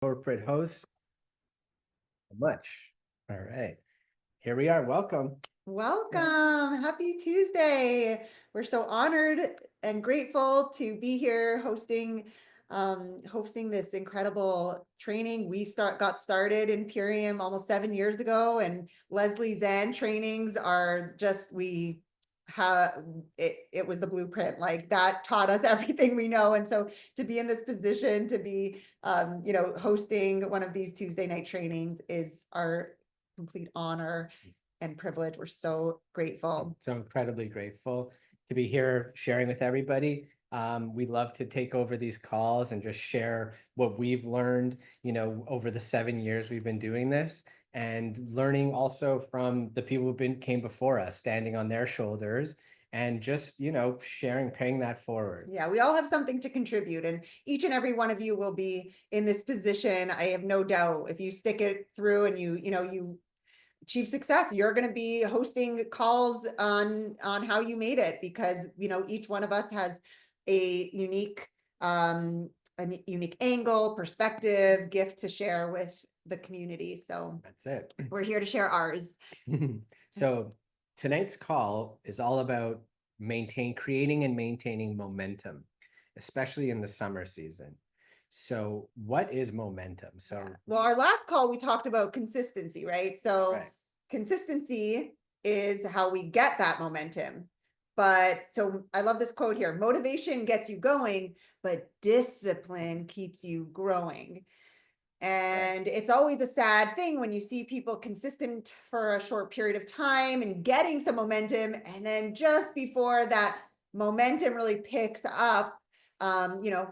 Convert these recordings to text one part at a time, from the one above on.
corporate host. Much. All right. Here we are. Welcome. Welcome. Happy Tuesday. We're so honored and grateful to be here hosting this incredible training. We got started in Purium almost 7 years ago, and Leslie Zan trainings are just we have it was the blueprint. Like that taught us everything we know. And so to be in this position to be hosting one of these Tuesday night trainings is our complete honor and privilege. We're so grateful. So incredibly grateful to be here sharing with everybody. We love to take over these calls and just share what we've learned, over the 7 years we've been doing this, and learning also from the people came before us, standing on their shoulders and just, sharing, paying that forward. Yeah, we all have something to contribute, and each and every one of you will be in this position. I have no doubt if you stick it through and you achieve success, you're going to be hosting calls on how you made it, because each one of us has a unique angle, perspective, gift to share with the community. So That's it. we're here to share ours. So tonight's call is all about creating and maintaining momentum, especially in the summer season. So what is momentum? Yeah. Well, our last call, we talked about consistency, right? So Right. consistency is how we get that momentum. But so I love this quote here: motivation gets you going, but discipline keeps you growing. And it's always a sad thing when you see people consistent for a short period of time and getting some momentum. And then just before that momentum really picks up,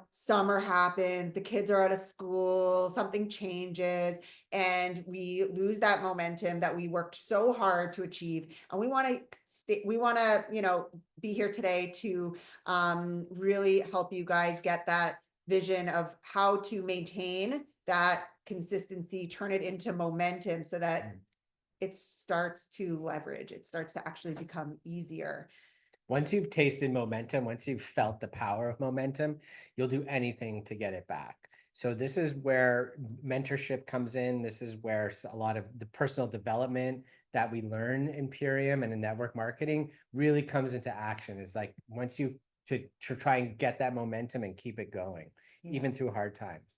summer happens, the kids are out of school, something changes, and we lose that momentum that we worked so hard to achieve. And we want to be here today to really help you guys get that vision of how to maintain that consistency, turn it into momentum so that it starts to leverage, it starts to actually become easier. Once you've tasted momentum, once you've felt the power of momentum, you'll do anything to get it back. So this is where mentorship comes in. This is where a lot of the personal development that we learn in Purium and in network marketing really comes into action. It's like once you to try and get that momentum and keep it going, even through hard times.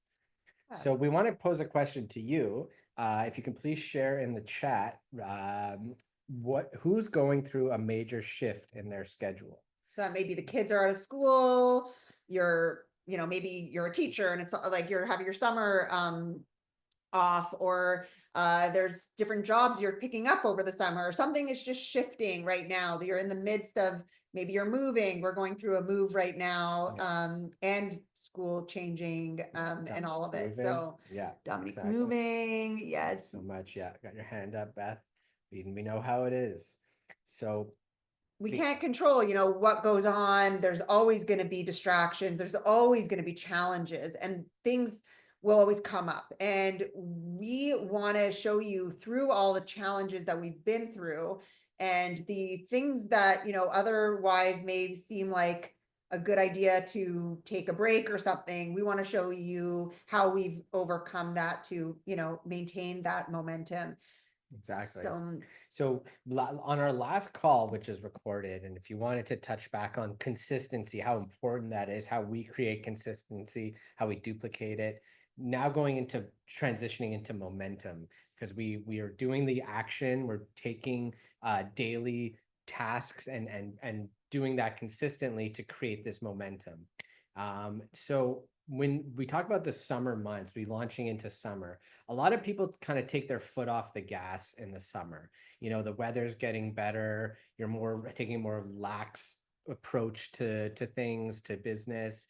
So we want to pose a question to you. If you can please share in the chat, who's going through a major shift in their schedule? So that maybe the kids are out of school, maybe you're a teacher and it's like you're having your summer off, or there's different jobs you're picking up over the summer, or something is just shifting right now. You're in the midst of, maybe you're moving. We're going through a move right now, and school changing, and all of it. Moving. So Yeah, Dominique's exactly. moving. Yes. So much. Yeah, got your hand up, Beth. We know how it is. So We can't control, what goes on. There's always going to be distractions. There's always going to be challenges, and things will always come up. And we want to show you through all the challenges that we've been through, and the things that, otherwise may seem like a good idea to take a break or something. We want to show you how we've overcome that to, maintain that momentum. Exactly. So on our last call, which is recorded, and if you wanted to touch back on consistency, how important that is, how we create consistency, how we duplicate it, now going into transitioning into momentum, because we are doing the action, we're taking daily tasks and doing that consistently to create this momentum. So when we talk about the summer months, we launching into summer, a lot of people kind of take their foot off the gas in the summer. The weather's getting better. You're taking a more lax approach to things, to business.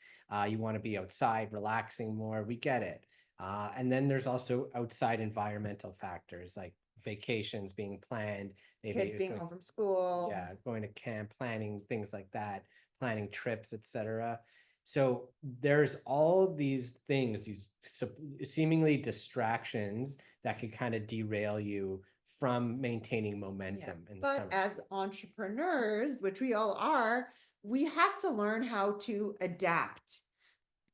You want to be outside, relaxing more. We get it. And then there's also outside environmental factors like vacations being planned, maybe kids being home from school. yeah, going to camp, planning things like that, planning trips, etc. So there's all these things, these seemingly distractions that could kind of derail you from maintaining momentum in the But summer. as entrepreneurs, which we all are, we have to learn how to adapt.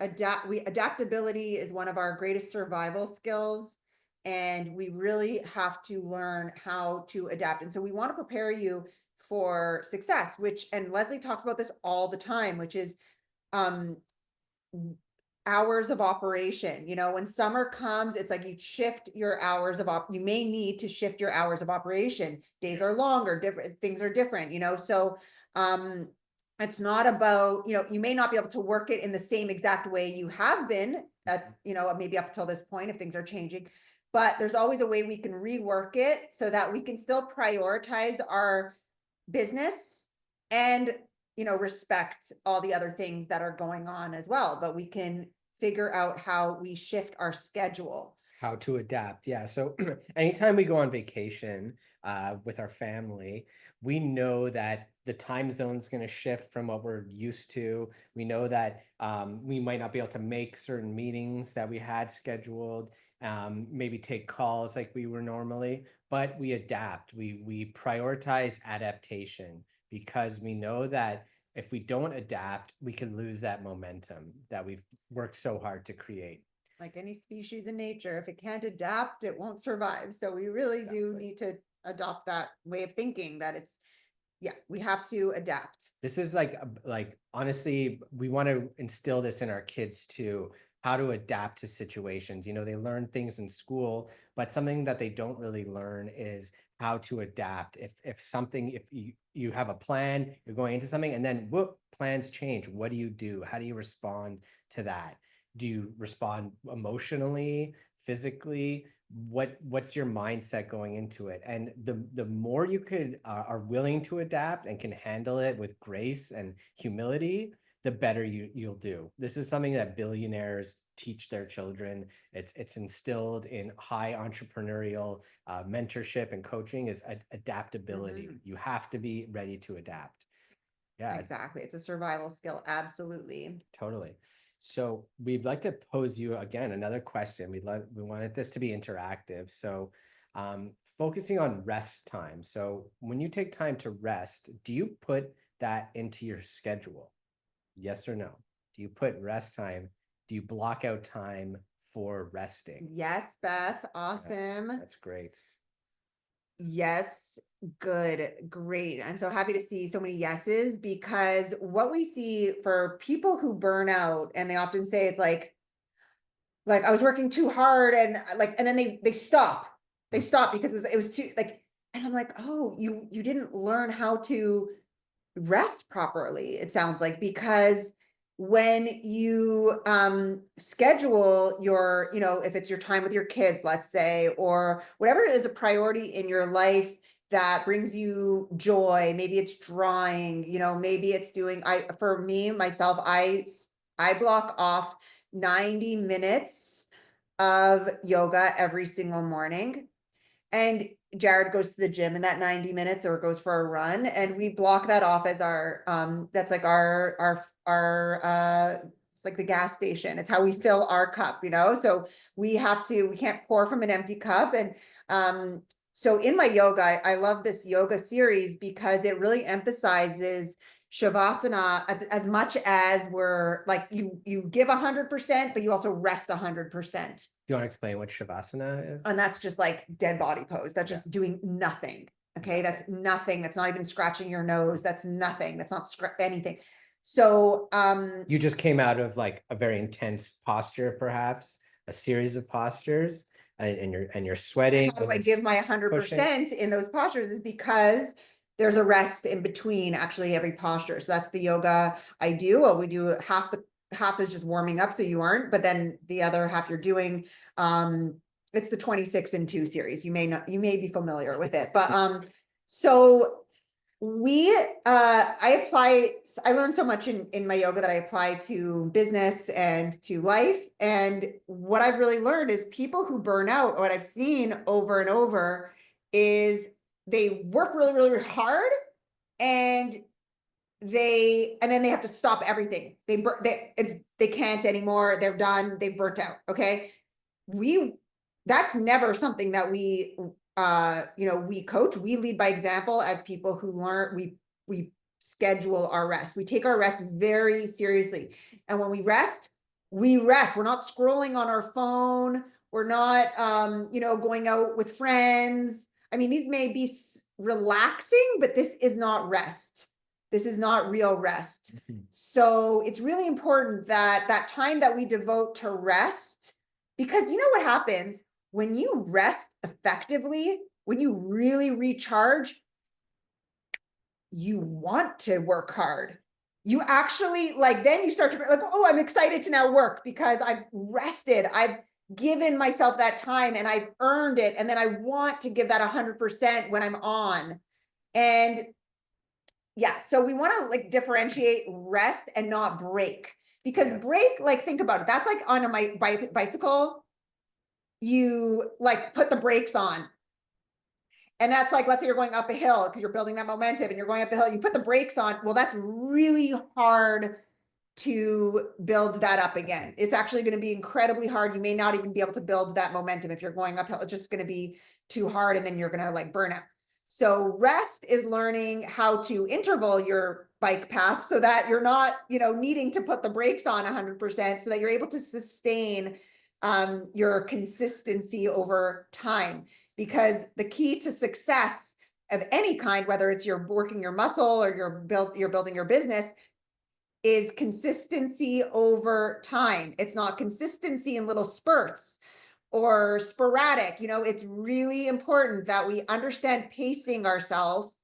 adaptability is one of our greatest survival skills, and we really have to learn how to adapt. And so we want to prepare you for success, which, and Leslie talks about this all the time, which is um hours of operation. When summer comes, it's like you shift your hours of you may need to shift your hours of operation. Days are longer, different things are different, so um it's not about, you may not be able to work it in the same exact way you have been at, maybe up until this point if things are changing, but there's always a way we can rework it so that we can still prioritize our business and, respect all the other things that are going on as well, but we can figure out how we shift our schedule. How to adapt. Yeah. So anytime we go on vacation with our family, we know that the time zone's going to shift from what we're used to. We know that we might not be able to make certain meetings that we had scheduled, maybe take calls like we were normally, but we adapt. We prioritize adaptation because we know that if we don't adapt, we could lose that momentum that we've worked so hard to create. Like any species in nature, if it can't adapt, it won't survive. So we really do need to adopt that way of thinking, that we have to adapt. This is like honestly, we want to instill this in our kids too, how to adapt to situations. They learn things in school, but something that they don't really learn is how to adapt. If you have a plan, you're going into something, and then whoop, plans change. What do you do? How do you respond to that? Do you respond emotionally, physically? What's your mindset going into it? And the more you are willing to adapt and can handle it with grace and humility, the better you'll do. This is something that billionaires teach their children. It's instilled in high entrepreneurial mentorship and coaching is adaptability. You have to be ready to adapt. Yeah, exactly. It's a survival skill. Absolutely. totally. So we'd like to pose you again another question. We wanted this to be interactive. So focusing on rest time. So when you take time to rest, do you put that into your schedule? Yes or no? Do you put rest time? Do you block out time for resting? Yes, Beth. Awesome. That's great. Yes, good, great. I'm so happy to see so many yeses, because what we see for people who burn out, and they often say it's like I was working too hard, and and then they stop. They stop because it was too and I'm like, oh, you didn't learn how to rest properly, it sounds like, because when you schedule your, if it's your time with your kids, let's say, or whatever is a priority in your life that brings you joy, maybe it's drawing, maybe it's doing, for me myself, I block off 90 minutes of yoga every single morning. And Jared goes to the gym in that 90 minutes or goes for a run, and we block that off as our that's like our it's like the gas station. It's how we fill our cup, so we can't pour from an empty cup. And so in my yoga, I love this yoga series because it really emphasizes Shavasana as much as we're like, you give 100%, but you also rest 100%. Do you want to explain what Shavasana is? And that's just like dead body pose. That's just doing nothing. Okay. That's nothing. That's not even scratching your nose. That's nothing. That's not anything. So, you just came out of like a very intense posture, perhaps a series of postures, and you're sweating. How do I give my 100% in those postures is because there's a rest in between actually every posture. So that's the yoga I do. Well, we do half is just warming up, so you aren't, but then the other half you're doing, it's the 26 and 2 series. You may be familiar with it, but so I learned so much in my yoga that I apply to business and to life. And what I've really learned is people who burn out, what I've seen over and over, is they work really, really hard, and then they have to stop everything. They can't anymore. They're done. They've burnt out. Okay. That's never something that we coach. We lead by example as people who learn. We schedule our rest. We take our rest very seriously. And when we rest, we rest. We're not scrolling on our phone. We're not, going out with friends. I mean, these may be relaxing, but this is not rest. This is not real rest. Mhm. So it's really important that that time that we devote to rest, because you know what happens when you rest effectively, when you really recharge, you want to work hard. You actually like, then you start to like, oh, I'm excited to now work because I've rested. I've given myself that time and I've earned it. And then I want to give that 100% when I'm on. And yeah, so we want to like differentiate rest and not break, because Yeah. break, like, think about it. That's like on a bicycle, you like put the brakes on. And that's like, let's say you're going up a hill because you're building that momentum and you're going up the hill, you put the brakes on. Well, that's really hard to build that up again. It's actually going to be incredibly hard. You may not even be able to build that momentum if you're going uphill. It's just going to be too hard and then you're going to like burn out. So rest is learning how to interval your bike path so that you're not, needing to put the brakes on 100%, so that you're able to sustain your consistency over time. Because the key to success of any kind, whether it's you're working your muscle or you're building your business, is consistency over time. It's not consistency in little spurts or sporadic. It's really important that we understand pacing ourselves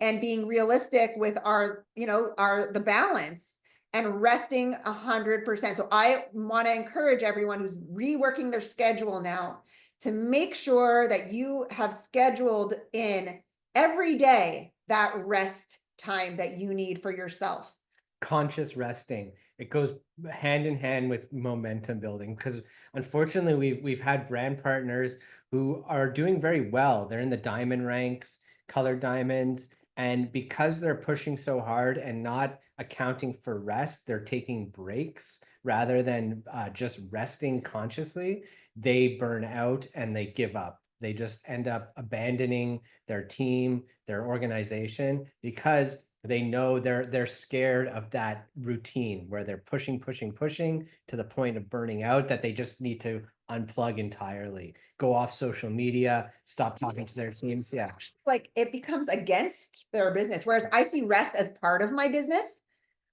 and being realistic with the balance and resting 100%. So I want to encourage everyone who's reworking their schedule now to make sure that you have scheduled in every day that rest time that you need for yourself. Conscious resting. It goes hand in hand with momentum building, because unfortunately we've had brand partners who are doing very well. They're in the diamond ranks, colored diamonds, and because they're pushing so hard and not accounting for rest, they're taking breaks rather than just resting consciously. They burn out and they give up. They just end up abandoning their team, their organization, because they know they're scared of that routine where they're pushing to the point of burning out, that they just need to unplug entirely, go off social media, stop talking to their teams. Yeah. Like, it becomes against their business. Whereas I see rest as part of my business,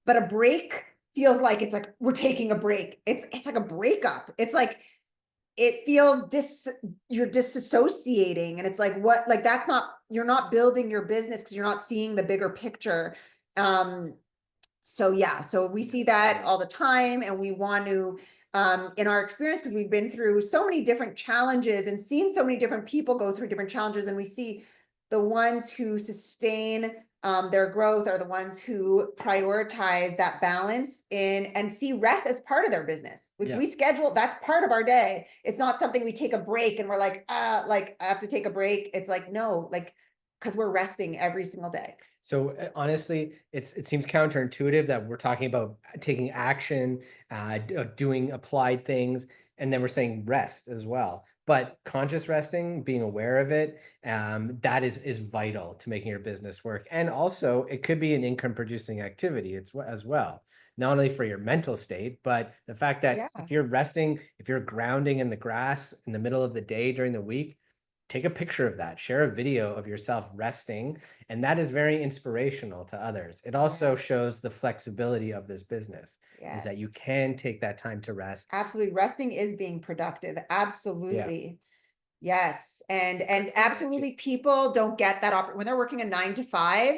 but a break feels like it's like we're taking a break. It's like a breakup. It's like it feels you're disassociating, and it's like, what, like, that's not, you're not building your business because you're not seeing the bigger picture. So yeah, so we see that all the time, and we want to, in our experience, because we've been through so many different challenges and seen so many different people go through different challenges, and we see the ones who sustain their growth are the ones who prioritize that balance in and see rest as part of their business. Like, Yeah. we schedule, that's part of our day. It's not something we take a break and we're like, like, I have to take a break. It's like, no, like, because we're resting every single day. So honestly, it seems counterintuitive that we're talking about taking action, doing applied things, and then we're saying rest as well. But conscious resting, being aware of it, that is vital to making your business work. And also, it could be an income producing activity as well, not only for your mental state, but the fact that Yeah. if you're resting, if you're grounding in the grass in the middle of the day during the week, take a picture of that, share a video of yourself resting, and that is very inspirational to others. It also Yes. shows the flexibility of this business, is that you Yes. can take that time to rest. Absolutely. Resting is being productive. Yeah. Absolutely. Yes. And absolutely, people don't get that when they're working a 9 to 5,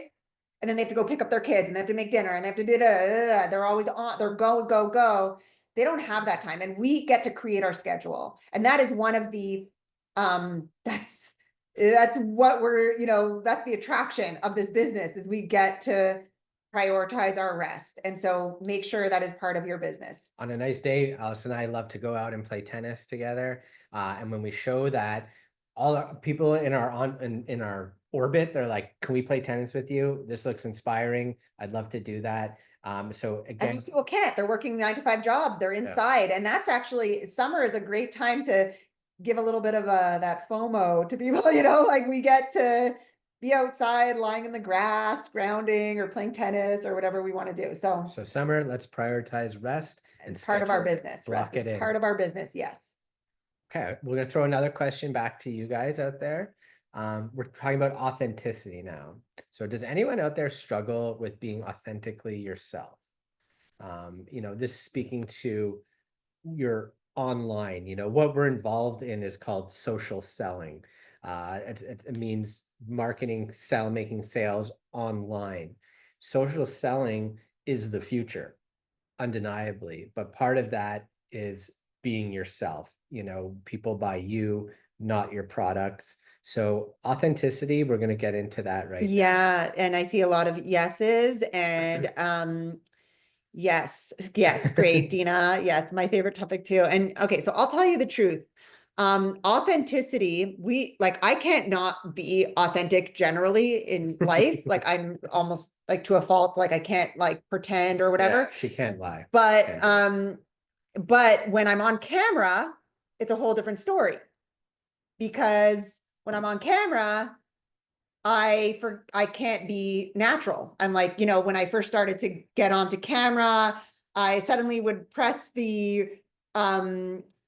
and then they have to go pick up their kids and they have to make dinner and they have to do that. They're always on, they're go, go, go. They don't have that time. And we get to create our schedule. And that is one of the that's what we're, that's the attraction of this business, is we get to prioritize our rest. And so make sure that is part of your business. On a nice day, Allison and I love to go out and play tennis together. And when we show that, all our people in our orbit, they're like, "Can we play tennis with you? This looks inspiring. I'd love to do that." So And again, these people can't. They're working 9 to 5 jobs. They're yeah. inside. And that's actually, summer is a great time to give a little bit of that FOMO to people, like, we get to be outside lying in the grass, grounding or playing tennis or whatever we want to do. So So summer, let's prioritize rest It's part of our schedule it, business. Rest block is it in. part of our business. Yes. Okay, we're gonna throw another question back to you guys out there. We're talking about authenticity now. So does anyone out there struggle with being authentically yourself? This speaking to your online, what we're involved in is called social selling. It means marketing, making sales online. Social selling is the future, undeniably, but part of that is being yourself. People buy you, not your products. So authenticity, we're going to get into that right now. Yeah. And I see a lot of yeses and, yes, yes, great, Dina. Yes, my favorite topic too. And okay, so I'll tell you the truth. Authenticity, I can't not be authentic generally in life. Like I'm almost like to a fault, like I can't like pretend or whatever. Yeah, she can't lie. But Can't do it. but when I'm on camera, it's a whole different story. Because when I'm on camera, I can't be natural. I'm like, when I first started to get onto camera, I suddenly would press the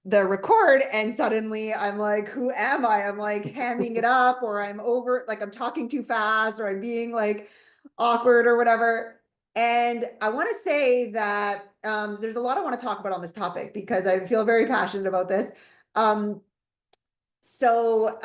record and suddenly I'm like, who am I? I'm like hamming it up, or I'm I'm talking too fast, or I'm being like awkward or whatever. And I want to say that there's a lot I want to talk about on this topic because I feel very passionate about this. Um, so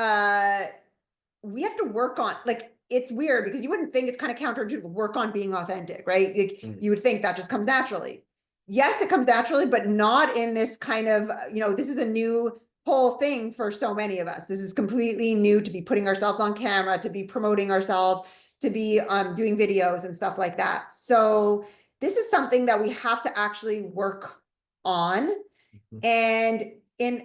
we have to work on, like, it's weird because you wouldn't think, it's kind of counterintuitive to work on being authentic, right? Like, you would think that just comes naturally. Yes, it comes naturally, but not in this kind of, this is a new whole thing for so many of us. This is completely new to be putting ourselves on camera, to be promoting ourselves, to be doing videos and stuff like that. So this is something that we have to actually work on. And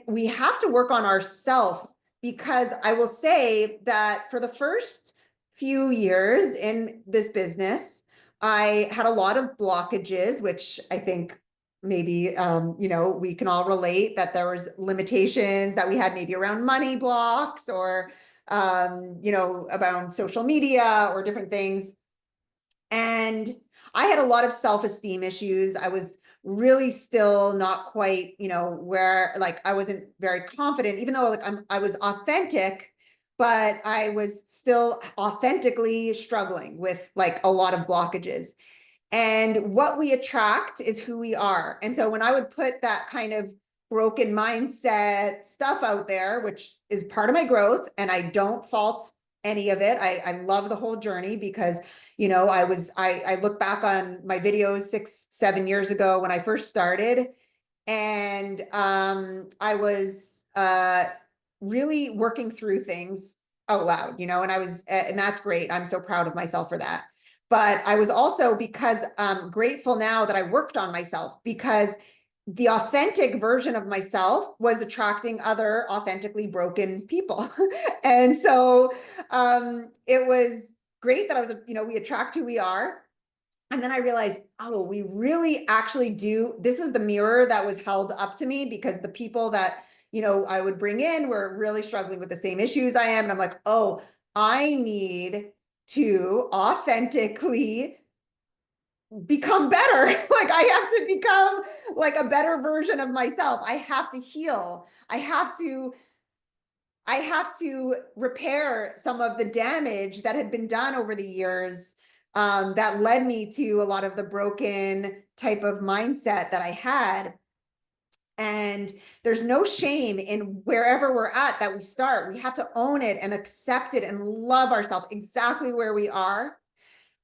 we have to work on ourselves, because I will say that for the first few years in this business, I had a lot of blockages, which I think maybe we can all relate, that there was limitations that we had maybe around money blocks, or about social media or different things. And I had a lot of self-esteem issues. I was really still not quite, where, like, I wasn't very confident, even though, like, I was authentic, but I was still authentically struggling with like a lot of blockages. And what we attract is who we are. And so when I would put that kind of broken mindset stuff out there, which is part of my growth, and I don't fault any of it. I love the whole journey, because I look back on my videos 6-7 years ago when I first started, and I was really working through things out loud, and that's great. I'm so proud of myself for that. But I was also, because grateful now that I worked on myself, because the authentic version of myself was attracting other authentically broken people. And so it was great that I was, we attract who we are. And then I realized, oh, we really actually do. This was the mirror that was held up to me, because the people that, I would bring in were really struggling with the same issues I am. And I'm like, oh, I need to authentically become better. Like, I have to become like a better version of myself. I have to heal. I have to repair some of the damage that had been done over the years, that led me to a lot of the broken type of mindset that I had. And there's no shame in wherever we're at that we start. We have to own it and accept it and love ourselves exactly where we are.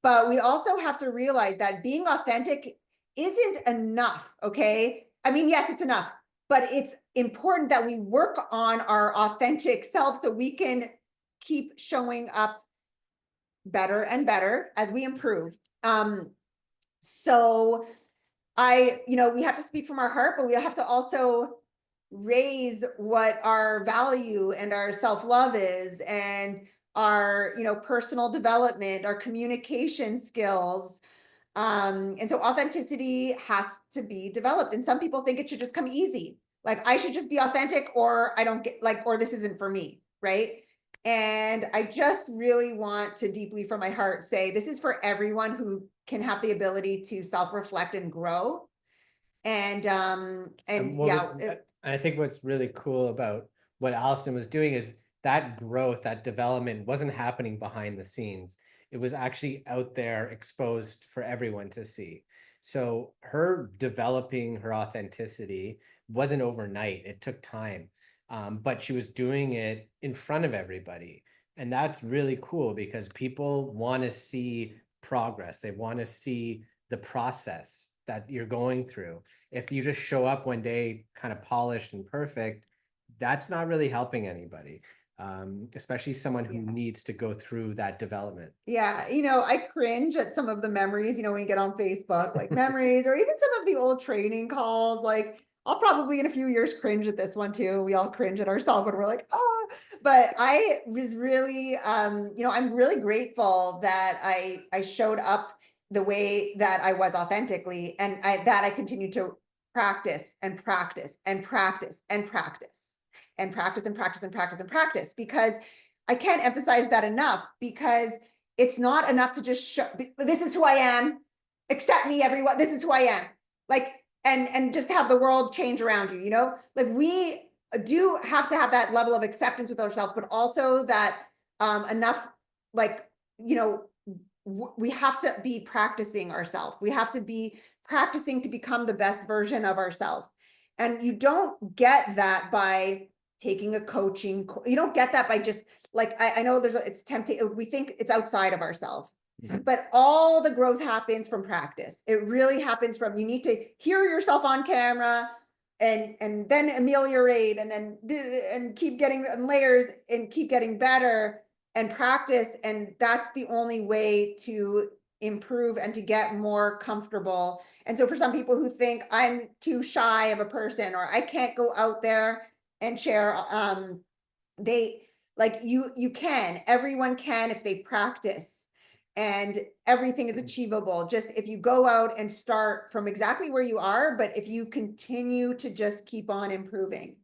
But we also have to realize that being authentic isn't enough, okay? I mean, yes, it's enough, but it's important that we work on our authentic self so we can keep showing up better and better as we improve. So we have to speak from our heart, but we have to also raise what our value and our self-love is, and our, personal development, our communication skills. And so authenticity has to be developed. And some people think it should just come easy. Like, I should just be authentic, or I don't get, like, or this isn't for me, right? And I just really want to deeply from my heart say, this is for everyone who can have the ability to self-reflect and grow. And yeah, I think what's really cool about what Allison was doing is that growth, that development wasn't happening behind the scenes. It was actually out there exposed for everyone to see. So her developing her authenticity wasn't overnight. It took time. But she was doing it in front of everybody. And that's really cool because people want to see progress. They want to see the process that you're going through. If you just show up one day kind of polished and perfect, that's not really helping anybody, especially someone who yeah. needs to go through that development. Yeah, I cringe at some of the memories, when you get on Facebook, like memories, or even some of the old training calls. Like, I'll probably in a few years cringe at this one too. We all cringe at ourselves when we're like, oh, but I was really, I'm really grateful that I showed up the way that I was authentically, and that I continued to practice and practice and practice and practice and practice and practice and practice and practice, because I can't emphasize that enough, because it's not enough to just show, this is who I am, accept me, everyone, this is who I am. Like, and just have the world change around you, like we do have to have that level of acceptance with ourselves, but also that enough, like, we have to be practicing ourselves. We have to be practicing to become the best version of ourselves. And you don't get that by taking a coaching. You don't get that by just, like, I know it's tempting. We think it's outside of ourselves, but all the growth happens from practice. It really happens from, you need to hear yourself on camera, and then ameliorate, and then and keep getting layers and keep getting better and practice. And that's the only way to improve and to get more comfortable. And so for some people who think I'm too shy of a person, or I can't go out there and share, they, like, you can, everyone can if they practice, and everything is achievable just if you go out and start from exactly where you are, but if you continue to just keep on improving.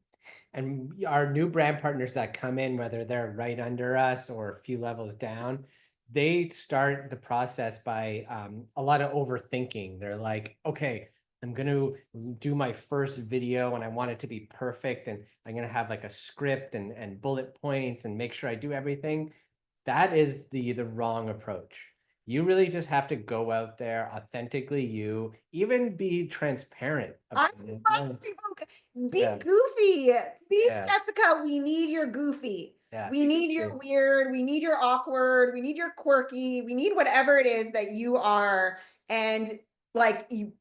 And our new brand partners that come in, whether they're right under us or a few levels down, they start the process by a lot of overthinking. They're like, okay, I'm going to do my first video and I want it to be perfect. And I'm going to have like a script and bullet points and make sure I do everything. That is the wrong approach. You really just have to go out there authentically, you even be transparent I about it. love people be Yeah, goofy. Please, yeah, Jessica, we need your goofy. yeah. We need your weird. We need your awkward. We need your quirky. We need whatever it is that you are. And like, the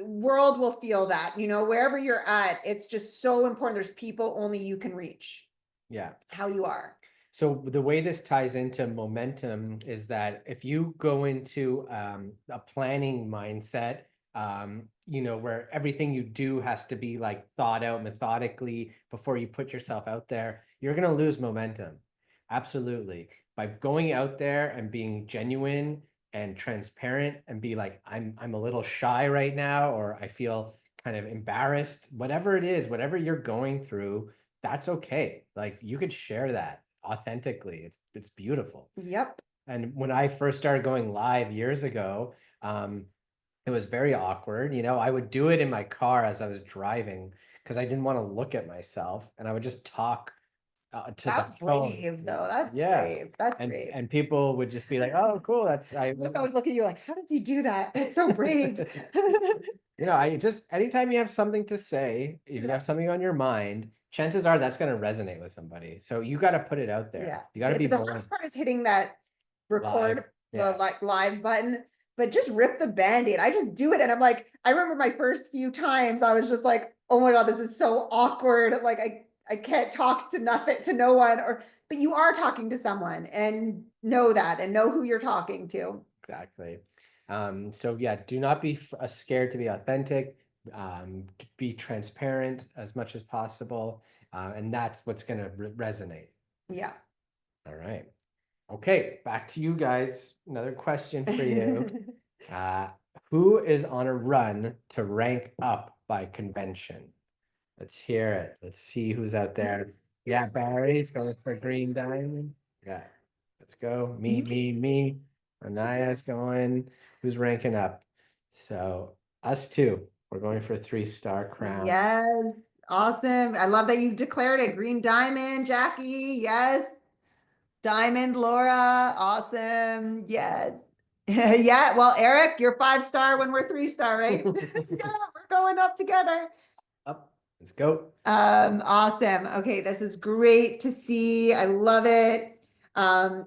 world will feel that, wherever you're at. It's just so important. There's people only you can reach Yeah. how you are. So the way this ties into momentum is that if you go into a planning mindset, where everything you do has to be like thought out methodically before you put yourself out there, you're going to lose momentum. Absolutely. By going out there and being genuine and transparent and be like, I'm a little shy right now, or I feel kind of embarrassed, whatever it is, whatever you're going through, that's okay. Like you could share that authentically. It's beautiful. Yep. And when I first started going live years ago, it was very awkward. I would do it in my car as I was driving because I didn't want to look at myself, and I would just talk to the That's phone. brave, though. That's Yeah, brave. That's and brave. and people would just be like, "Oh, cool. That's I." I always look at you like, how does he do that? That's so brave. I just anytime you have something to say, if you Yeah. have something on your mind, chances are that's going to resonate with somebody. So you got to put it out there. Yeah. You got to be The bold. hardest part is hitting that Live. record, the Yeah. like live button, but just rip the band-aid. I just do it. And I'm like, I remember my first few times, I was just like, oh my God, this is so awkward. Like, I can't talk to nothing, to no one, but you are talking to someone, and know that, and know who you're talking to. Exactly. So yeah, do not be scared to be authentic. Be transparent as much as possible, and that's what's going to resonate. Yeah. All right. Okay, back to you guys. Another question for you. Uh, who is on a run to rank up by convention? Let's hear it. Let's see who's out there. Yeah, Barry's going for green diamond. Yeah, let's go. Me. Anaya's going. Who's ranking up? So us two. We're going for a 3-star crown. Yes. Awesome. I love that you declared it. Green diamond, Jackie. Yes. Diamond, Laura. Awesome. Yes. Yeah. Well, Eric, you're 5-star when we're 3-star, right? Yeah, we're going up together. Up. Let's go. Awesome. Okay, this is great to see. I love it.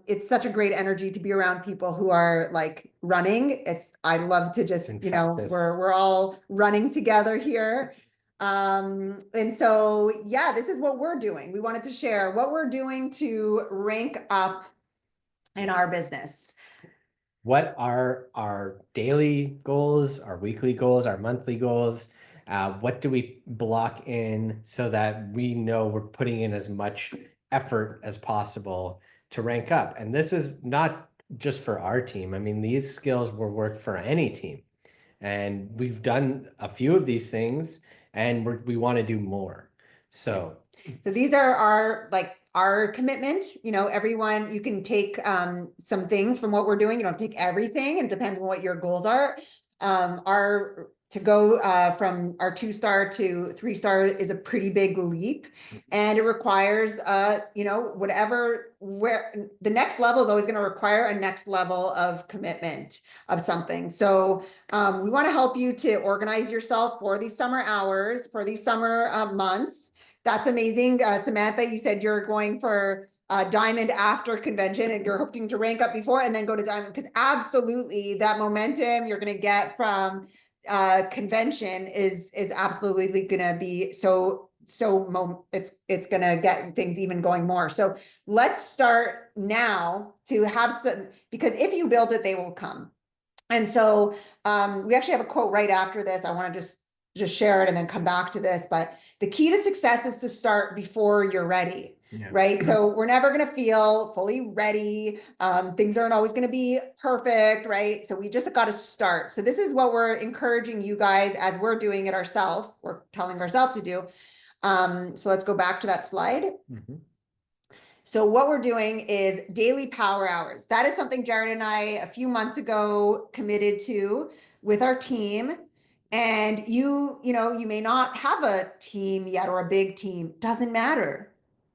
It's such a great energy to be around people who are like running. I love to just, Infectious. we're all running together here. And so, yeah, this is what we're doing. We wanted to share what we're doing to rank up in our business. What are our daily goals, our weekly goals, our monthly goals? What do we block in so that we know we're putting in as much effort as possible to rank up? And this is not just for our team. I mean, these skills will work for any team. And we've done a few of these things, and we want to do more. So these are our commitment. Everyone, you can take some things from what we're doing. You don't take everything, and depends on what your goals are. Our to go from our 2-star to 3-star is a pretty big leap, and it requires where the next level is always going to require a next level of commitment of something. So we want to help you to organize yourself for these summer hours, for these summer months. That's amazing. Samantha, you said you're going for diamond after convention, and you're hoping to rank up before and then go to diamond, because absolutely that momentum you're going to get from convention is absolutely going to be it's going to get things even going more. So let's start now to have some, because if you build it, they will come. And so we actually have a quote right after this. I want to just share it and then come back to this. But the key to success is to start before you're ready. Yeah. Right. So we're never going to feel fully ready. Things aren't always going to be perfect. Right. So we just got to start. So this is what we're encouraging you guys as we're doing it ourselves. We're telling ourselves to do. So let's go back to that slide. Mm-hmm. So what we're doing is daily power hours. That is something Jared and I a few months ago committed to with our team. And you may not have a team yet or a big team. Doesn't matter.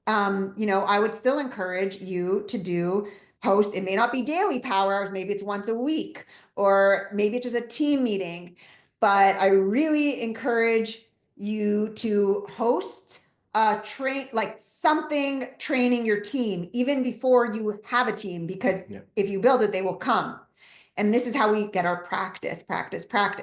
I would still encourage you to post. It may not be daily power hours. Maybe it's once a week, or maybe it's just a team meeting. But I really encourage you to host something training your team even before you have a team, because if you build it, they will come. And this is how we get our practice.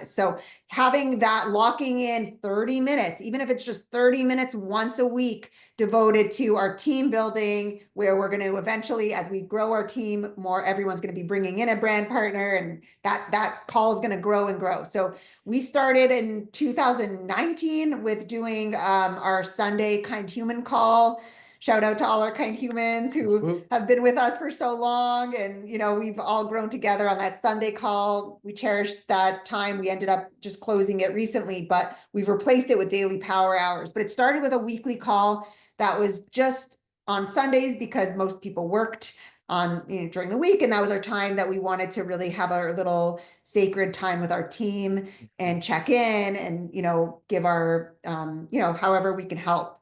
So having that, locking in 30 minutes, even if it's just 30 minutes once a week devoted to our team building, where we're going to eventually, as we grow our team more, everyone's going to be bringing in a brand partner, and that call is going to grow and grow. So we started in 2019 with doing our Sunday Kind Human call. Shout out to all our kind humans who have been with us for so long. And, we've all grown together on that Sunday call. We cherished that time. We ended up just closing it recently, but we've replaced it with daily power hours. But it started with a weekly call that was just on Sundays, because most people worked on during the week. And that was our time that we wanted to really have our little sacred time with our team and check in and, give our, however we can help.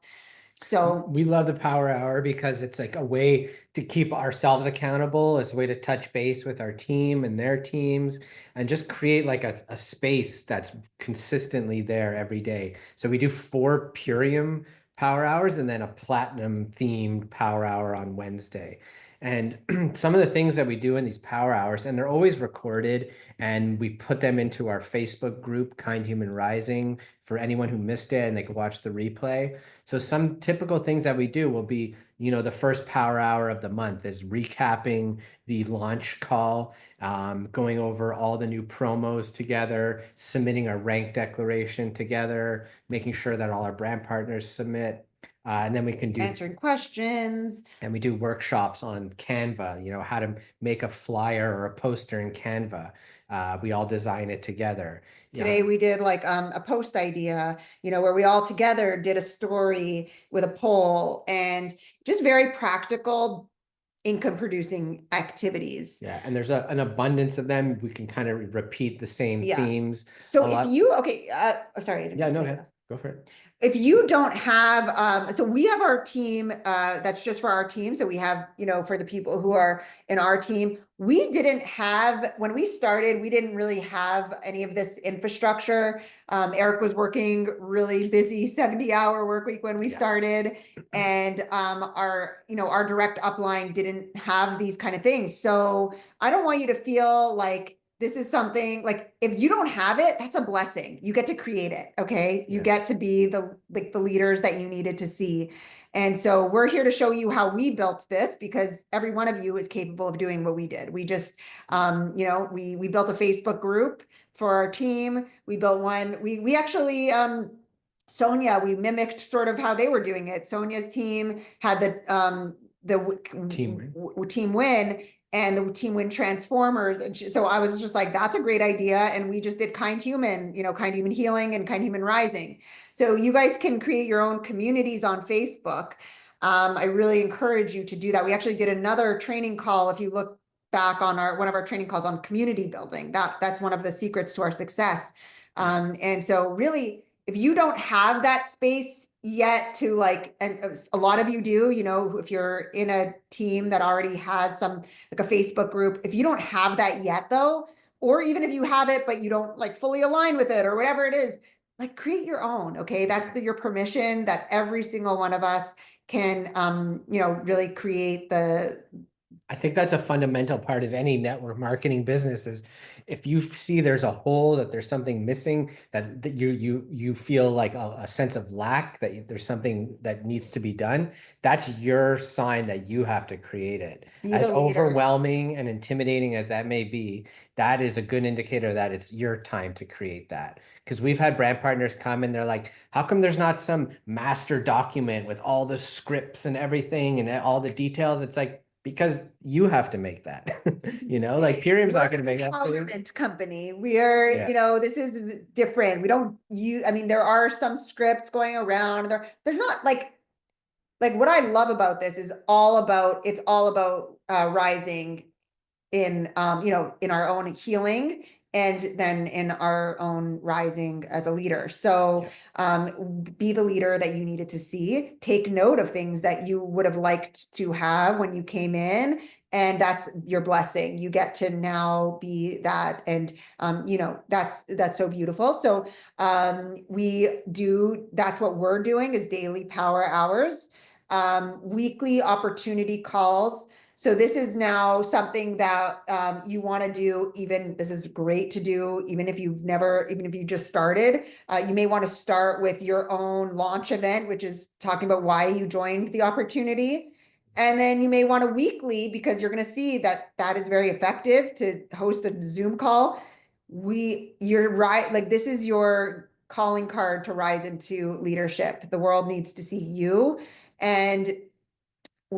So we love the power hour because it's like a way to keep ourselves accountable, as a way to touch base with our team and their teams, and just create like a space that's consistently there every day. So we do 4 Purium power hours and then a platinum themed power hour on Wednesday. And some of the things that we do in these power hours, and they're always recorded, and we put them into our Facebook group, Kind Human Rising, for anyone who missed it, and they can watch the replay. So some typical things that we do will be, the first power hour of the month is recapping the launch call, going over all the new promos together, submitting our rank declaration together, making sure that all our brand partners submit. And then we can do answering questions, and we do workshops on Canva, how to make a flyer or a poster in Canva. We all design it together. Today we did like a post idea, where we all together did a story with a poll, and just very practical income producing activities. Yeah, and there's an abundance of them. We can kind of repeat the same Yeah. themes So a if lot. you, okay, sorry, I didn't Yeah, mean to no, cut you ahead. off. Go for it. If you don't have, so we have our team, that's just for our team. So we have, for the people who are in our team, we didn't have, when we started, we didn't really have any of this infrastructure. Eric was working really busy 70-hour work week when we started, and our direct upline didn't have these kind of things. So I don't want you to feel like this is something like, if you don't have it, that's a blessing. You get to create it. Okay. You get to be the leaders that you needed to see. And so we're here to show you how we built this, because every one of you is capable of doing what we did. We just, we built a Facebook group for our team. We built one, we actually, Sonia, we mimicked sort of how they were doing it. Sonia's team had the team win, and the team win transformers. And so I was just like, that's a great idea. And we just did kind human healing and kind human rising. So you guys can create your own communities on Facebook. I really encourage you to do that. We actually did another training call. If you look back on one of our training calls on community building, that's one of the secrets to our success. And so really, if you don't have that space yet to and a lot of you do, if you're in a team that already has some, like a Facebook group, if you don't have that yet though, or even if you have it, but you don't fully align with it or whatever it is, create your own. Okay. That's your permission that every single one of us can, really create I think that's a fundamental part of any network marketing business is if you see there's a hole, that there's something missing, that you feel like a sense of lack, that there's something that needs to be done, that's your sign that you have to create it. be As the leader. overwhelming and intimidating as that may be, that is a good indicator that it's your time to create that. Because we've had brand partners come and they're like, how come there's not some master document with all the scripts and everything and all the details? It's like, because you have to make that, like Purium's not going to make that for you. Empowerment company. We are, this is different. We don't I mean, there are some scripts going around. There's not what I love about this is it's all about rising in in our own healing, and then in our own rising as a leader. So be the leader that you needed to see. Take note of things that you would have liked to have when you came in, and that's your blessing. You get to now be that, and that's so beautiful. So that's what we're doing, is daily power hours, weekly opportunity calls. So this is now something that you want to do. This is great to do, even if you just started. You may want to start with your own launch event, which is talking about why you joined the opportunity. And then you may want a weekly, because you're going to see that is very effective to host a Zoom call. You're right. This is your calling card to rise into leadership. The world needs to see you. And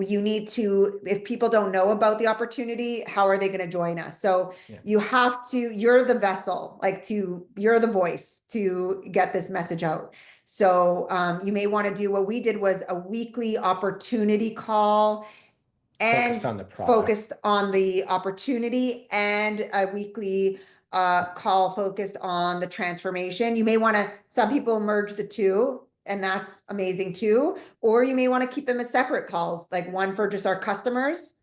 you need to, if people don't know about the opportunity, how are they going to join us? So you have to, you're the vessel, you're the voice to get this message out. So you may want to do, what we did was a weekly opportunity call, and focused on the opportunity, and a weekly call focused on the transformation. You may want to, some people merge the two, and that's amazing too. Or you may want to keep them as separate calls, like one for just our customers,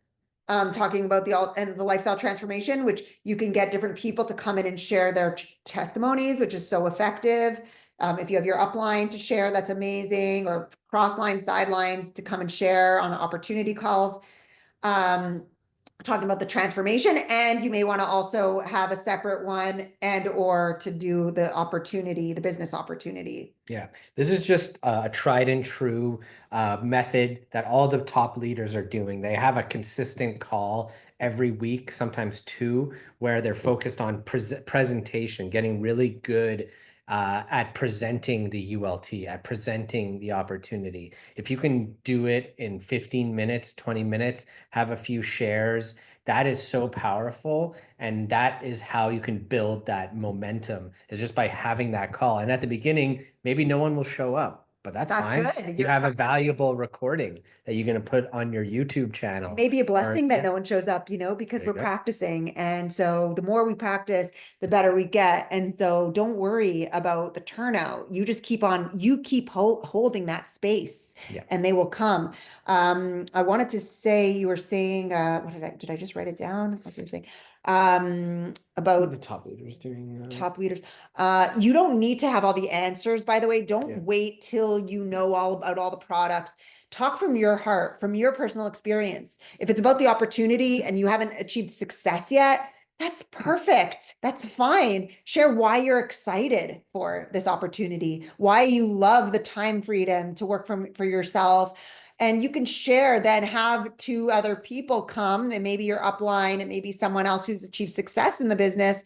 talking about the lifestyle transformation, which you can get different people to come in and share their testimonies, which is so effective. If you have your upline to share, that's amazing, or cross line, sidelines to come and share on opportunity calls. Talking about the transformation, and you may want to also have a separate one or to do the business opportunity. Yeah, this is just a tried and true method that all the top leaders are doing. They have a consistent call every week, sometimes two, where they're focused on presentation, getting really good at presenting the ULT, at presenting the opportunity. If you can do it in 15 minutes, 20 minutes, have a few shares, that is so powerful. And that is how you can build that momentum, is just by having that call. And at the beginning, maybe no one will show up, but that's That's fine. good. You You're have a practicing. valuable recording that you're going to put on your YouTube It channel. may be a Or blessing that yeah, no one shows up, because there you we're go. practicing. And so the more we practice, the better we get. And so don't worry about the turnout. You just you keep holding that space Yeah. and they will come. I wanted to say, you were saying, what did I just write it down? What you were saying? About The top leaders doing top leaders. You don't need to have all the answers, by the way. Don't yeah. wait till you know all about all the products. Talk from your heart, from your personal experience. If it's about the opportunity and you haven't achieved success yet, that's perfect. That's fine. Share why you're excited for this opportunity, why you love the time freedom to work for yourself. And you can share, then have two other people come, and maybe your upline and maybe someone else who's achieved success in the business,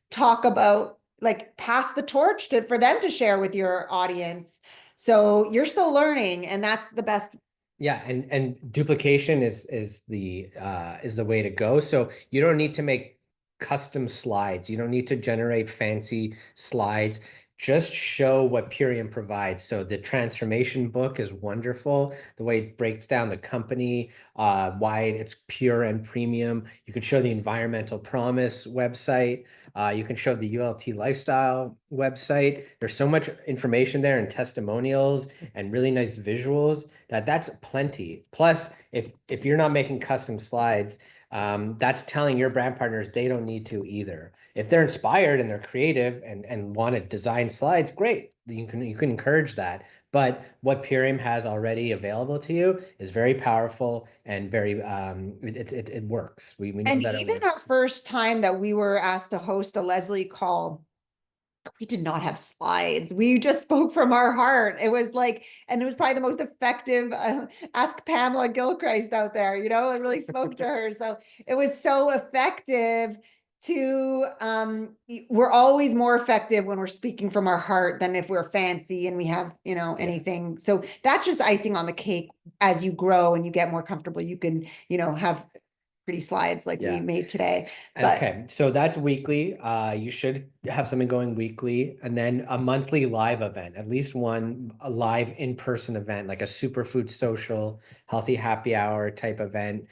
talk about, like, pass the torch for them to share with your audience. So you're still learning, and that's the best. Yeah, and duplication is the way to go. So you don't need to make custom slides. You don't need to generate fancy slides. Just show what Purium provides. So the transformation book is wonderful. The way it breaks down the company, why it's pure and premium. You can show the environmental promise website. You can show the ULT lifestyle website. There's so much information there and testimonials and really nice visuals that's plenty. Plus, if you're not making custom slides, that's telling your brand partners they don't need to either. If they're inspired and they're creative and want to design slides, great. You can encourage that. But what Purium has already available to you is very powerful and very it works. We know And that it even our works. first time that we were asked to host a Leslie call, we did not have slides. We just spoke from our heart. It was like, and it was probably the most effective. Ask Pamela Gilchrist out there. It really spoke to her. So it was so effective. We're always more effective when we're speaking from our heart than if we're fancy and we have, Yeah. anything. So that's just icing on the cake. As you grow and you get more comfortable, you can, have pretty slides like we Yeah. made today. But Okay, so that's weekly. You should have something going weekly, and then a monthly live event, at least one a live in-person event, like a superfood social, healthy happy hour type event.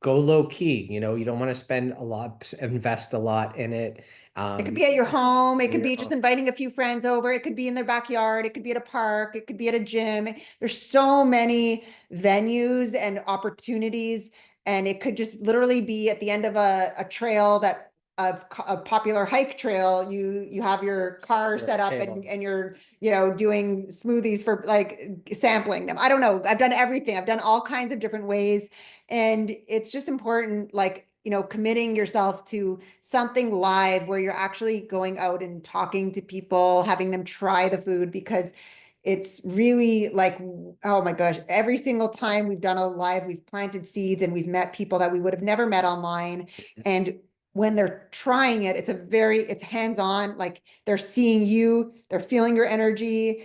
Go low key. You don't want to spend a lot, invest a lot in it. it could be at your home. It In could your be just home. inviting a few friends over. It could be in their backyard. It could be at a park. It could be at a gym. There's so many venues and opportunities. And it could just literally be at the end of a trail, a popular hike trail. You have your car Or a set up, table. and you're, doing smoothies for, like, sampling them. I don't know. I've done everything. I've done all kinds of different ways. And it's just important, like, committing yourself to something live where you're actually going out and talking to people, having them try the food, because it's really like, oh my gosh, every single time we've done a live, we've planted seeds and we've met people that we would have never met online. And when they're trying it, it's hands-on, like they're seeing you, they're feeling your energy,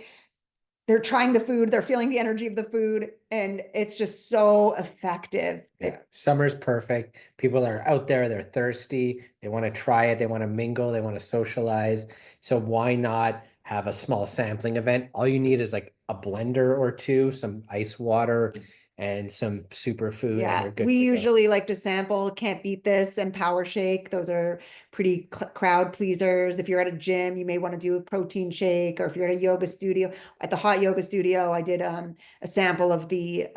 they're trying the food, they're feeling the energy of the food, and it's just so effective. Yeah, summer's perfect. People are out there, they're thirsty, they want to try it, they want to mingle, they want to socialize. So why not have a small sampling event? All you need is like a blender or two, some ice water, and some superfood, and Yeah, you're good we to go. usually like to sample Can't Beat This and Power Shake. Those are pretty crowd pleasers. If you're at a gym, you may want to do a protein shake, or if you're at a yoga studio, at the hot yoga studio, I did a sample of the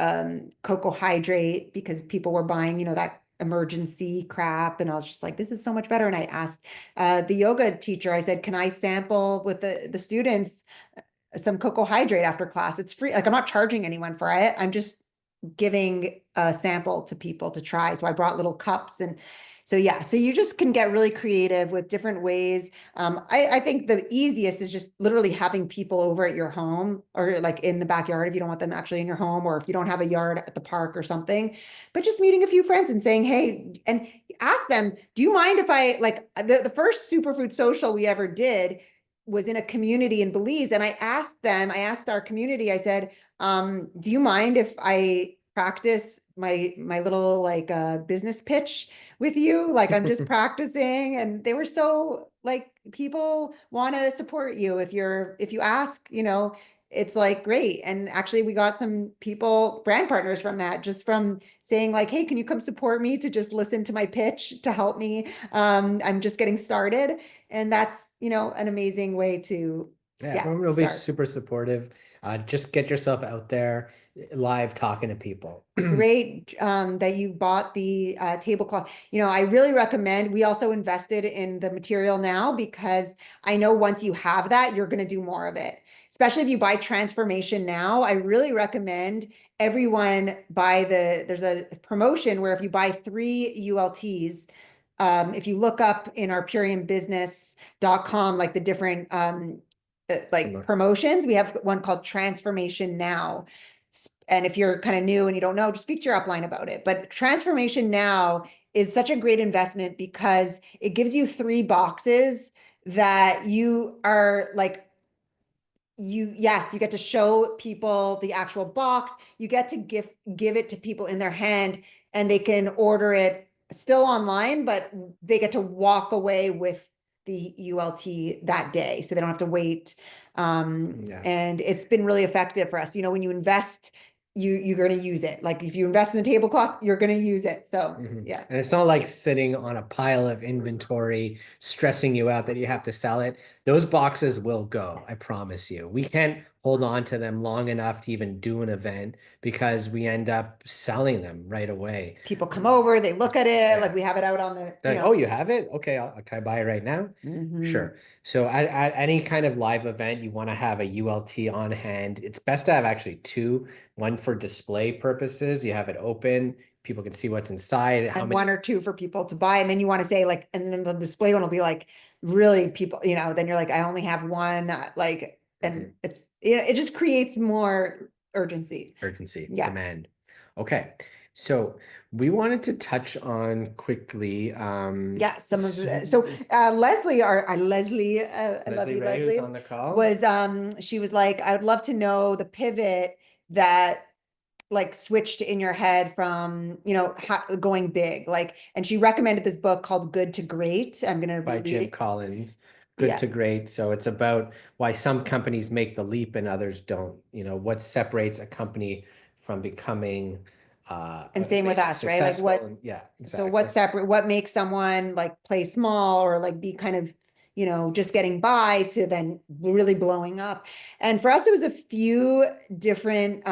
cocoa hydrate, because people were buying, that emergency crap, and I was just like, this is so much better. And I asked the yoga teacher, I said, can I sample with the students some cocoa hydrate after class? It's free. Like, I'm not charging anyone for it. I'm just giving a sample to people to try. So I brought little cups, and so yeah, so you just can get really creative with different ways. I think the easiest is just literally having people over at your home, or like in the backyard if you don't want them actually in your home, or if you don't have a yard at the park or something, but just meeting a few friends and saying, hey, and ask them, do you mind if I, like, the first superfood social we ever did was in a community in Belize. And I asked our community, I said, do you mind if I practice my little, like, business pitch with you? Like, I'm just practicing. And they were so, like, people want to support you if you ask, it's like great. And actually we got some people, brand partners from that, just from saying like, hey, can you come support me to just listen to my pitch to help me? I'm just getting started. And that's, an amazing way to, Yeah, yeah, everyone will be start. super supportive. Just get yourself out there live talking to people. Great that you bought the tablecloth. I really recommend, we also invested in the material now because I know once you have that, you're going to do more of it. Especially if you buy Transformation Now, I really recommend everyone buy there's a promotion where if you buy 3 ULTs, if you look up in our puriumbusiness.com, like the different like promotions, we have one called Transformation Now. And if you're kind of new and you don't know, just speak to your upline about it. But Transformation Now is such a great investment because it gives you 3 boxes that you are like, yes, you get to show people the actual box. You get to give it to people in their hand and they can order it still online, but they get to walk away with the ULT that day. So they don't have to wait. Yeah. And it's been really effective for us. When you invest, you're going to use it. Like if you invest in the tablecloth, you're going to use it. So yeah. And it's not like sitting on a pile of inventory, stressing you out that you have to sell it. Those boxes will go, I promise you. We can't hold on to them long enough to even do an event because we end up selling them right away. People come over, they look at it, Yeah. like we have it out on the, They're like, oh, you have it? Okay, can I buy it right now? Mhm. Sure. So at any kind of live event, you want to have a ULT on hand. It's best to have actually two, one for display purposes. You have it open, people can see what's inside, how and many. 1 or 2 for people to buy. And then you want to say like, and then the display one will be like, really people, then you're like, I only have one, like, and it's, it just creates more urgency. Urgency, Yeah. demand. Okay. So we wanted to touch on quickly. Yeah, some of the, so Leslie, Leslie, I love Leslie you, Ray, who's Leslie, on the call. was she was like, I would love to know the pivot that like switched in your head from going big, like, and she recommended this book called Good to Great. I'm gonna By be Jim reading. Collins. Good Yeah, to Great. So it's about why some companies make the leap and others don't. What separates a company from becoming and same with basically us, right? Like successful. what, And yeah, so exactly. what separate, what makes someone like play small or like be kind of just getting by to then really blowing up. And for us it was a few different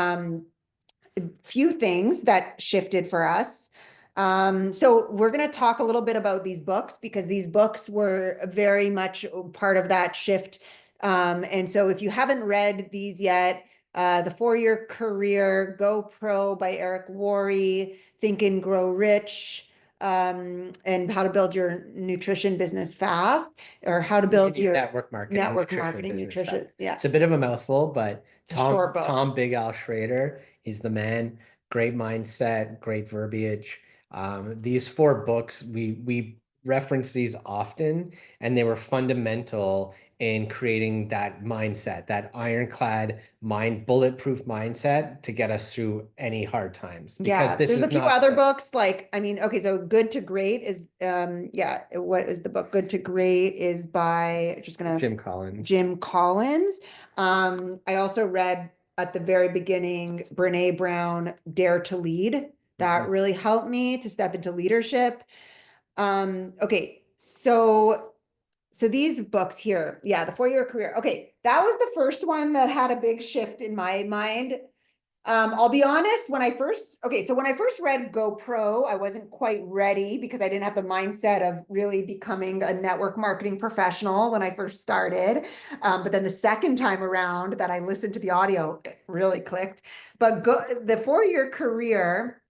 few things that shifted for us. So we're going to talk a little bit about these books because these books were very much part of that shift. And so if you haven't read these yet, The 4-Year Career, Go Pro by Eric Worre, Think and Grow Rich, and How to Build Your Nutrition Business Fast, or How to Build Your Network marketing, nutrition, business fast. nutrition. Yeah, It's a bit of a mouthful, but it's a short book. Tom Big Al Schrader, he's the man. Great mindset, great verbiage. These 4 books, we reference these often, and they were fundamental in creating that mindset, that ironclad bulletproof mindset to get us through any hard times. Because Yeah, this there's is a few not other books like, I mean, okay, so Good to Great is yeah, what is the book? Good to Great is by just gonna Jim Collins. Jim Collins. I also read at the very beginning Brene Brown, Dare to Lead. That really helped me to step into leadership. Okay, so these books here, yeah, The 4-Year Career. Okay, that was the first one that had a big shift in my mind. I'll be honest, when I first read Go Pro, I wasn't quite ready because I didn't have the mindset of really becoming a network marketing professional when I first started. But then the second time around that I listened to the audio, it really clicked. But the 4-Year Career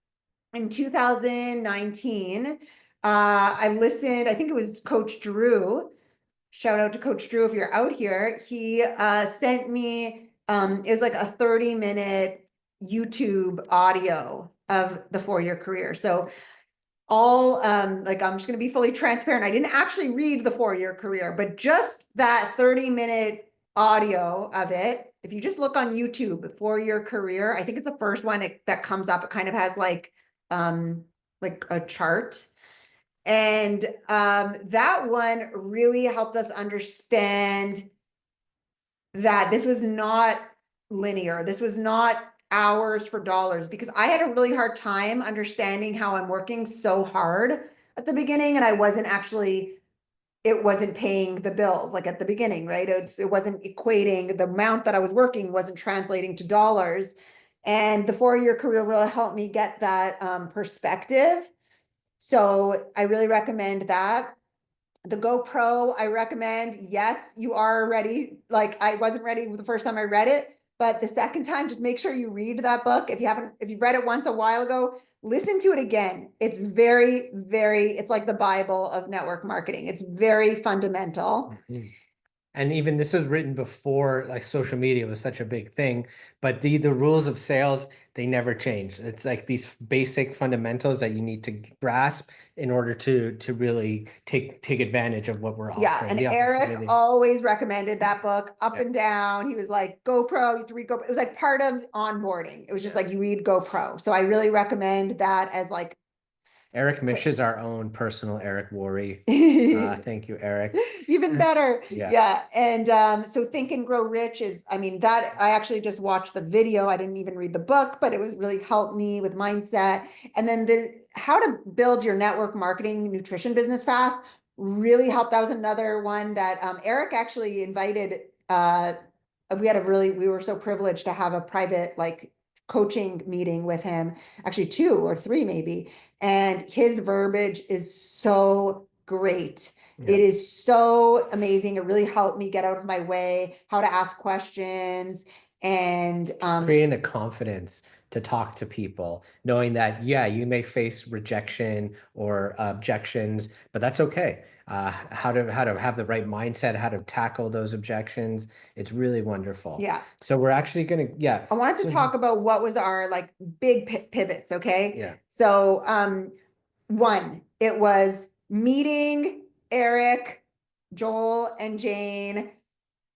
in 2019, I listened, I think it was Coach Drew. Shout out to Coach Drew if you're out here. He sent me, it was like a 30-minute YouTube audio of the 4-Year Career. So all like, I'm just going to be fully transparent. I didn't actually read the 4-Year Career, but just that 30-minute audio of it. If you just look on YouTube, 4-Year Career, I think it's the first one that comes up. It kind of has like a chart. And that one really helped us understand that this was not linear. This was not hours for dollars, because I had a really hard time understanding how I'm working so hard at the beginning, and I wasn't actually, it wasn't paying the bills like at the beginning, right? It wasn't equating, the amount that I was working wasn't translating to dollars. And the 4-year career really helped me get that perspective. So I really recommend that. The GoPro, I recommend. Yes, you are ready. Like, I wasn't ready the first time I read it, but the second time, just make sure you read that book. If you've read it once a while ago, listen to it again. It's very, very, it's like the Bible of network marketing. It's very fundamental. Mhm. And even this was written before like social media was such a big thing, but the rules of sales, they never change. It's like these basic fundamentals that you need to grasp in order to really take advantage of what we're Yeah, offering, and the Eric opportunity. always recommended that book up Yeah. and down. He was like, GoPro, you have to read GoPro. It was like part of onboarding. It was just Yeah. like you read GoPro. So I really recommend that as like Eric Mish is our own personal Eric Worre. Thank you, Eric. even better. Yeah. Yeah. And so Think and Grow Rich is, I mean, that I actually just watched the video. I didn't even read the book, but it was really helped me with mindset. And then the how to build your network marketing nutrition business fast really helped. That was another one that Eric actually invited. We were so privileged to have a private like coaching meeting with him, actually 2 or 3 maybe. And his verbiage is so great. Yeah. It is so amazing. It really helped me get out of my way, how to ask questions, and creating the confidence to talk to people, knowing that, yeah, you may face rejection or objections, but that's okay. How to have the right mindset, how to tackle those objections. It's really wonderful. yeah. So we're actually gonna, yeah. I wanted to So talk about what was our like big pivots, okay? yeah, So one, it was meeting Eric, Joel, and Jane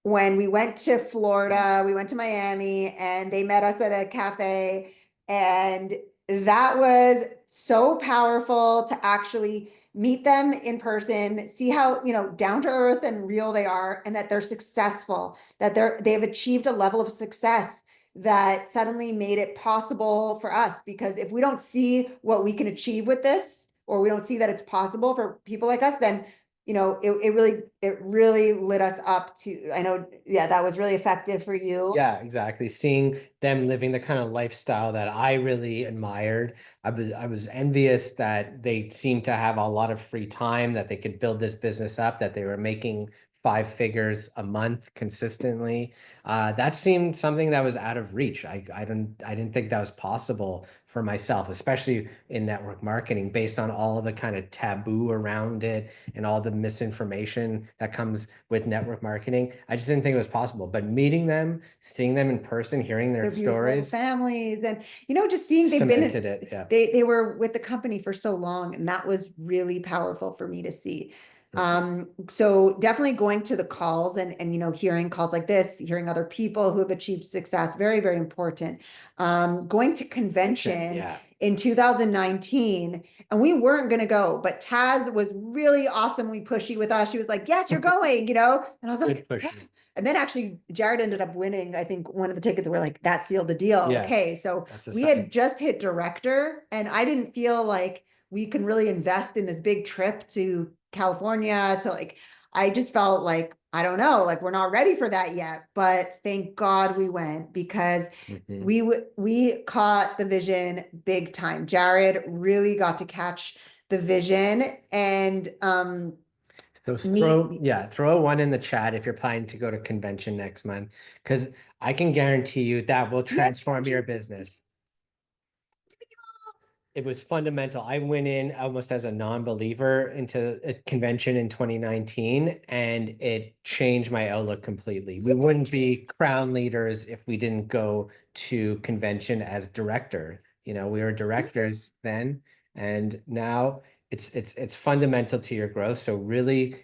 when we went to Florida. We went to Miami, and they met us at a cafe, and that was so powerful to actually meet them in person, see how, down to earth and real they are, and that they're successful, that they've achieved a level of success that suddenly made it possible for us. Because if we don't see what we can achieve with this, or we don't see that it's possible for people like us, then it really lit us up to, I know, yeah, that was really effective for you. yeah, exactly. Seeing them living the kind of lifestyle that I really admired. I was envious that they seemed to have a lot of free time, that they could build this business up, that they were making 5 figures a month consistently. That seemed something that was out of reach. I didn't think that was possible for myself, especially in network marketing, based on all the kind of taboo around it and all the misinformation that comes with network marketing. I just didn't think it was possible. But meeting them, seeing them in person, hearing Their their beautiful stories, families, and just seeing cemented it. Yeah. they were with the company for so long, and that was really powerful for me to see. So definitely going to the calls, and hearing calls like this, hearing other people who have achieved success, very, very important. Going to convention Yeah. in 2019, and we weren't going to go, but Taz was really awesomely pushy with us. She was like, yes, you're going, and I was like, Good push. and then actually Jared ended up winning, I think, one of the tickets. We're like, that sealed the deal. Yeah. Okay. So That's a we sign. had just hit director, and I didn't feel like we can really invest in this big trip to California to like, I just felt like, I don't know, like we're not ready for that yet. But thank God we went, because Mhm. we caught the vision big time. Jared really got to catch the vision, and So meet. throw a one in the chat if you're planning to go to convention next month, because I can guarantee you that will Yeah. transform your business. It was fundamental. I went in almost as a non-believer into a convention in 2019, and it changed my outlook completely. We wouldn't be crown leaders if we didn't go to convention as director. We were directors then, and now it's fundamental to your growth. So really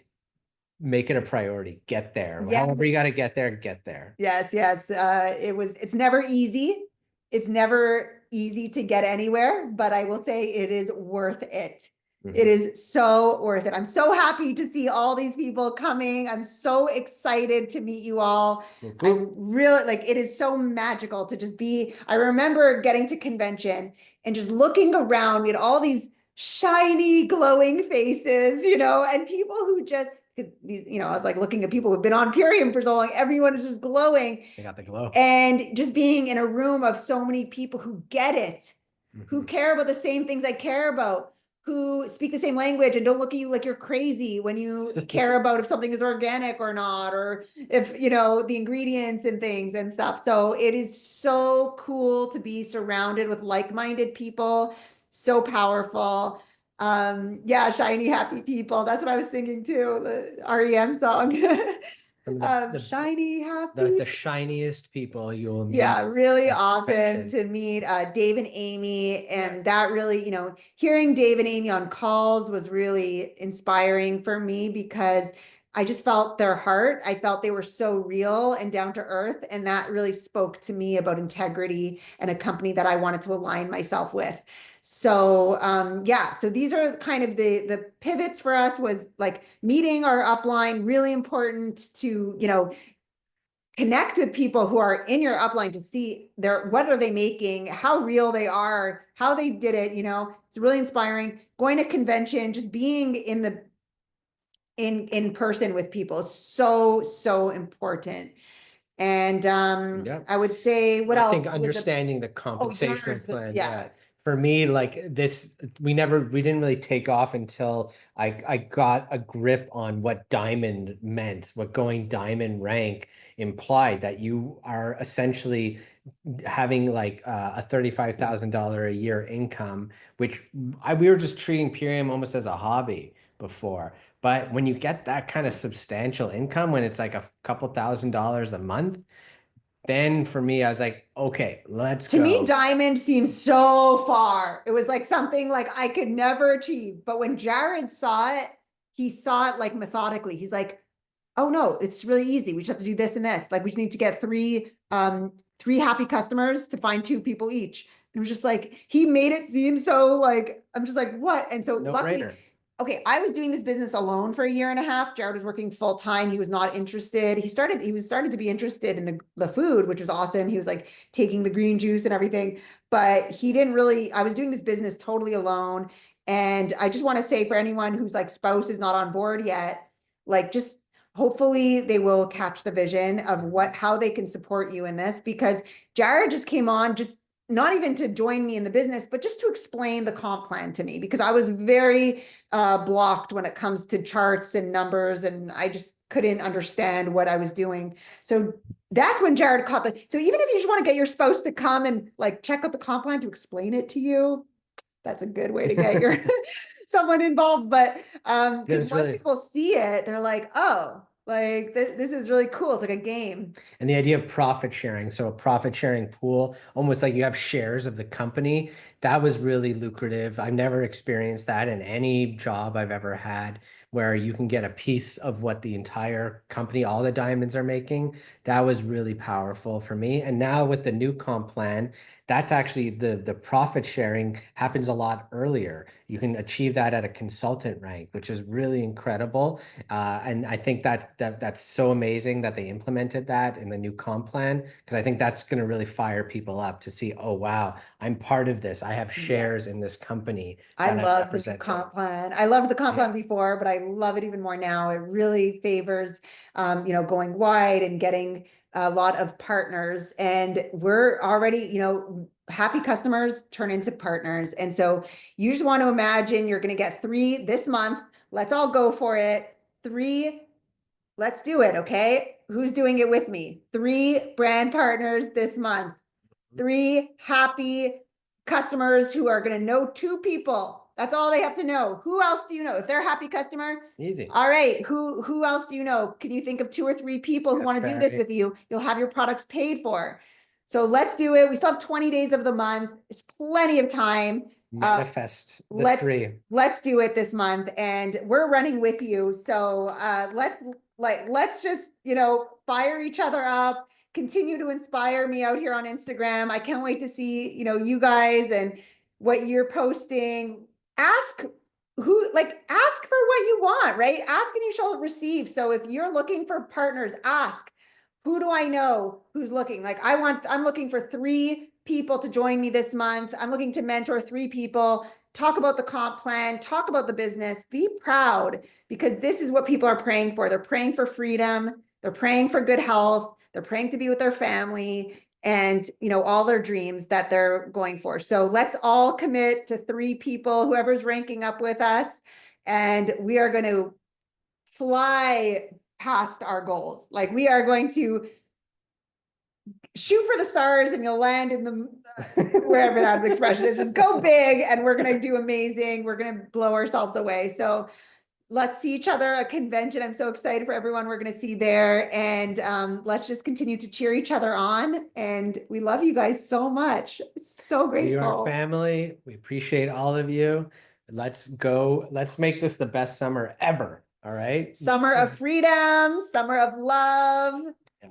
make it a priority. Get there. Yes. However you got to get there, get there. Yes, yes. It's never easy. It's never easy to get anywhere, but I will say it is worth it. It is so worth it. I'm so happy to see all these people coming. I'm so excited to meet you all. I'm really like, it is so magical to just be. I remember getting to convention and just looking around at all these shiny, glowing faces, and people who just, because these, I was like looking at people who've been on Purium for so long, everyone is just glowing. They got the glow. And just being in a room of so many people who get it, who care about the same things I care about, who speak the same language and don't look at you like you're crazy when you care about if something is organic or not, or if, the ingredients and things and stuff. So it is so cool to be surrounded with like-minded people, so powerful. Yeah, shiny, happy people. That's what I was singing too, the REM song. Shiny, happy. The shiniest people you will meet. Yeah, really awesome to meet Dave and Amy. And that really, hearing Dave and Amy on calls was really inspiring for me because I just felt their heart. I felt they were so real and down to earth. And that really spoke to me about integrity and a company that I wanted to align myself with. So yeah, so these are kind of the pivots for us, was like meeting our upline, really important to, connect with people who are in your upline to see what are they making, how real they are, how they did it. It's really inspiring. Going to convention, just being in person with people is so important. And I would say, what else? I think understanding the compensation plan. Yeah. For me, like this, we didn't really take off until I got a grip on what diamond meant, what going diamond rank implied, that you are essentially having like a $35,000 a year income, which we were just treating Purium almost as a hobby before. But when you get that kind of substantial income, when it's like a couple $1,000s a month, then for me, I was like, okay, let's go. To me, diamond seems so far. It was like something like I could never achieve. But when Jared saw it, he saw it like methodically. He's like, oh no, it's really easy. We just have to do this and this. Like we just need to get three happy customers to find 2 people each. It was just like, he made it seem so like, I'm just like, what? And so luckily, okay, I was doing this business alone for a year and a half. Jared was working full time. He was not interested. He was started to be interested in the food, which was awesome. He was like taking the green juice and everything, but he didn't really, I was doing this business totally alone. And I just want to say, for anyone who's like spouse is not on board yet, like just hopefully they will catch the vision of how they can support you in this, because Jared just came on, just not even to join me in the business, but just to explain the comp plan to me, because I was very blocked when it comes to charts and numbers, and I just couldn't understand what I was doing. So that's when Jared caught so even if you just want to get your spouse to come and like check out the comp plan to explain it to you, that's a good way to get your someone involved. But because once people see it, they're like, oh, like this is really cool. It's like a game. And the idea of profit sharing, so a profit sharing pool, almost like you have shares of the company, that was really lucrative. I've never experienced that in any job I've ever had, where you can get a piece of what the entire company, all the diamonds are making. That was really powerful for me. And now with the new comp plan, that's actually the profit sharing happens a lot earlier. You can achieve that at a consultant rank, which is really incredible. And I think that's so amazing that they implemented that in the new comp plan, because I think that's going to really fire people up to see, oh, wow, I'm part of this. I have shares in this company. I love the comp plan. I loved the comp plan before, but I love it even more now. It really favors, going wide and getting a lot of partners, and we're already, happy customers turn into partners. And so you just want to imagine you're going to get 3 this month. Let's all go for it. 3, let's do it. Okay. Who's doing it with me? 3 brand partners this month. 3 happy customers who are going to know 2 people. That's all they have to know. Who else do you know? If they're a happy customer, easy. All right. Who else do you know? Can you think of 2 or 3 people who want to do this with you? You'll have your products paid for. So let's do it. We still have 20 days of the month. It's plenty of time. Manifest the 3. Let's do it this month, and we're running with you. So let's just fire each other up. Continue to inspire me out here on Instagram. I can't wait to see you guys and what you're posting. Ask who, like, ask for what you want, right? Ask and you shall receive. So if you're looking for partners, ask, who do I know who's looking? Like, I'm looking for 3 people to join me this month. I'm looking to mentor 3 people. Talk about the comp plan, talk about the business, be proud, because this is what people are praying for. They're praying for freedom. They're praying for good health. They're praying to be with their family and, you know, all their dreams that they're going for. So let's all commit to 3 people, whoever's ranking up with us, and we are going to fly past our goals. Like, we are going to shoot for the stars and you'll land in the wherever that expression is. Just go big and we're going to do amazing. We're going to blow ourselves away. So let's see each other at convention. I'm so excited for everyone we're going to see there. And let's just continue to cheer each other on. And we love you guys so much. So We are grateful. family. We appreciate all of you. Let's go. Let's make this the best summer ever. All right. Summer of freedom, summer of love. Yeah.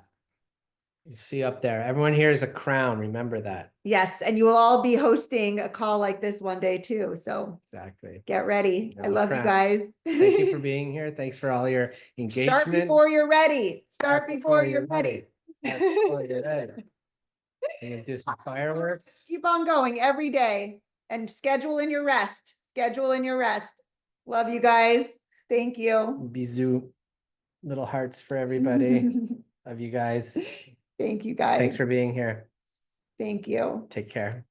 You see up there. Everyone here is a crown. Remember that. Yes. And you will all be hosting a call like this one day too. So exactly. Get ready. There'll I be love crowns. you guys. Thank you for being here. Thanks for all your engagement. Start before you're ready. Start before you're ready. Start before you're ready. And do some fireworks. Keep on going every day and schedule in your rest. Schedule in your rest. Love you guys. Thank you. Bisous. Little hearts for everybody. Love you guys. Thank you guys. Thanks for being here. Thank you. Take care.